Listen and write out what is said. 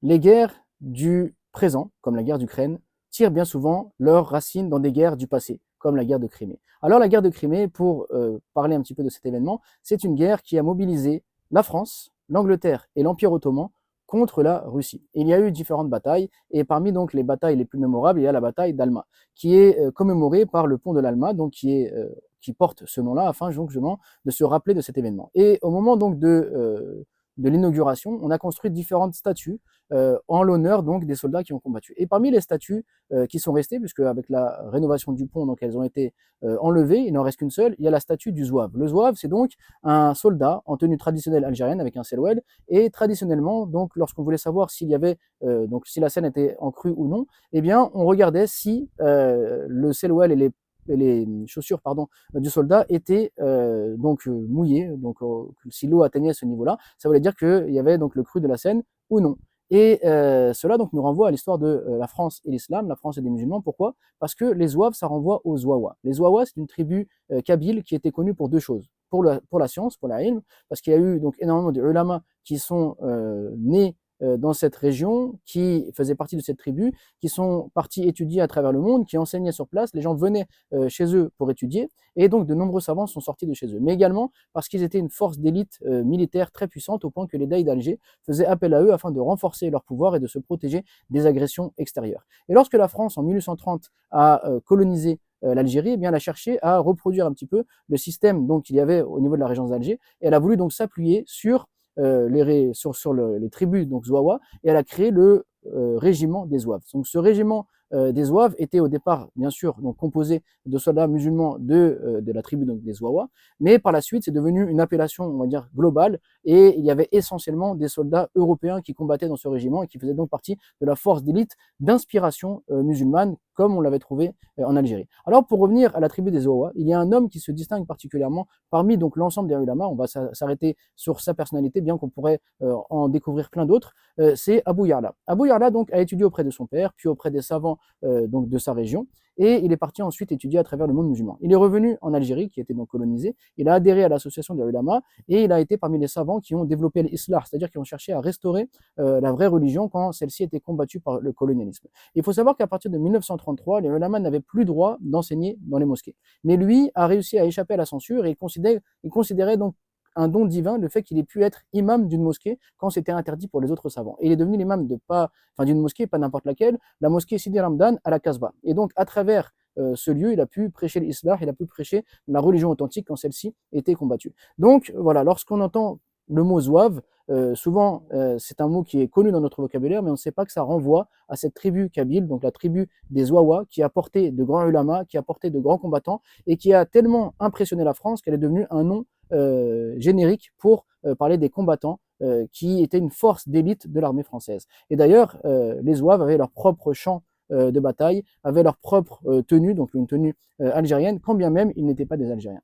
les guerres du présent, comme la guerre d'Ukraine, tirent bien souvent leurs racines dans des guerres du passé, comme la guerre de Crimée. Alors la guerre de Crimée, pour parler un petit peu de cet événement, c'est une guerre qui a mobilisé la France, l'Angleterre et l'Empire ottoman contre la Russie. Il y a eu différentes batailles, et parmi donc les batailles les plus mémorables, il y a la bataille d'Alma, qui est commémorée par le pont de l'Alma, donc qui porte ce nom-là, afin justement de se rappeler de cet événement. Et au moment donc de l'inauguration, on a construit différentes statues en l'honneur donc des soldats qui ont combattu. Et parmi les statues qui sont restées, puisque avec la rénovation du pont, donc elles ont été enlevées, il n'en reste qu'une seule, il y a la statue du zouave. Le zouave, c'est donc un soldat en tenue traditionnelle algérienne avec un selouel, et traditionnellement, donc lorsqu'on voulait savoir s'il y avait donc si la scène était en crue ou non, eh bien on regardait si le selouel et les chaussures du soldat étaient mouillées, donc si l'eau atteignait ce niveau-là, ça voulait dire qu'il y avait donc le cru de la Seine ou non. Et cela donc nous renvoie à l'histoire de la France et l'islam, la France et des musulmans. Pourquoi? Parce que les Zouaves, ça renvoie aux Zouawa. Les Zouawa, c'est une tribu kabyle qui était connue pour deux choses. Pour la science, pour la ilm, parce qu'il y a eu donc énormément de ulama qui sont nés dans cette région, qui faisaient partie de cette tribu, qui sont partis étudier à travers le monde, qui enseignaient sur place. Les gens venaient chez eux pour étudier, et donc de nombreux savants sont sortis de chez eux. Mais également parce qu'ils étaient une force d'élite militaire très puissante, au point que les Dey d'Alger faisaient appel à eux afin de renforcer leur pouvoir et de se protéger des agressions extérieures. Et lorsque la France, en 1830, a colonisé l'Algérie, eh bien, elle a cherché à reproduire un petit peu le système donc, qu'il y avait au niveau de la région d'Alger, et elle a voulu donc s'appuyer sur les tribus donc Zouawa, et elle a créé le régiment des Zouaves. Donc ce régiment des Zouaves était au départ, bien sûr, donc composé de soldats musulmans de la tribu donc, des Zouawa, mais par la suite, c'est devenu une appellation, on va dire, globale, et il y avait essentiellement des soldats européens qui combattaient dans ce régiment et qui faisaient donc partie de la force d'élite d'inspiration musulmane, comme on l'avait trouvé en Algérie. Alors, pour revenir à la tribu des Zouawa, il y a un homme qui se distingue particulièrement parmi donc l'ensemble des ulama. On va s'arrêter sur sa personnalité, bien qu'on pourrait en découvrir plein d'autres. C'est Abu Ya'la. Abu Ya'la donc a étudié auprès de son père, puis auprès des savants donc de sa région, et il est parti ensuite étudier à travers le monde musulman. Il est revenu en Algérie, qui était donc colonisée. Il a adhéré à l'association des ulama, et il a été parmi les savants qui ont développé l'islam, c'est-à-dire qui ont cherché à restaurer la vraie religion quand celle-ci était combattue par le colonialisme. Il faut savoir qu'à partir de 1933, les ulama n'avaient plus droit d'enseigner dans les mosquées. Mais lui a réussi à échapper à la censure, et il considérait donc un don divin le fait qu'il ait pu être imam d'une mosquée quand c'était interdit pour les autres savants. Et il est devenu l'imam d'une mosquée, pas n'importe laquelle, la mosquée Sidi Ramdan à la Casbah. Et donc, à travers ce lieu, il a pu prêcher l'islam, il a pu prêcher la religion authentique quand celle-ci était combattue. Donc, voilà, lorsqu'on entend le mot zouave, souvent c'est un mot qui est connu dans notre vocabulaire, mais on ne sait pas que ça renvoie à cette tribu kabyle, donc la tribu des Zouawa, qui a porté de grands ulamas, qui a porté de grands combattants, et qui a tellement impressionné la France qu'elle est devenue un nom générique pour parler des combattants qui étaient une force d'élite de l'armée française. Et d'ailleurs, les Zouaves avaient leur propre champ de bataille, avaient leur propre tenue, donc une tenue algérienne, quand bien même ils n'étaient pas des Algériens.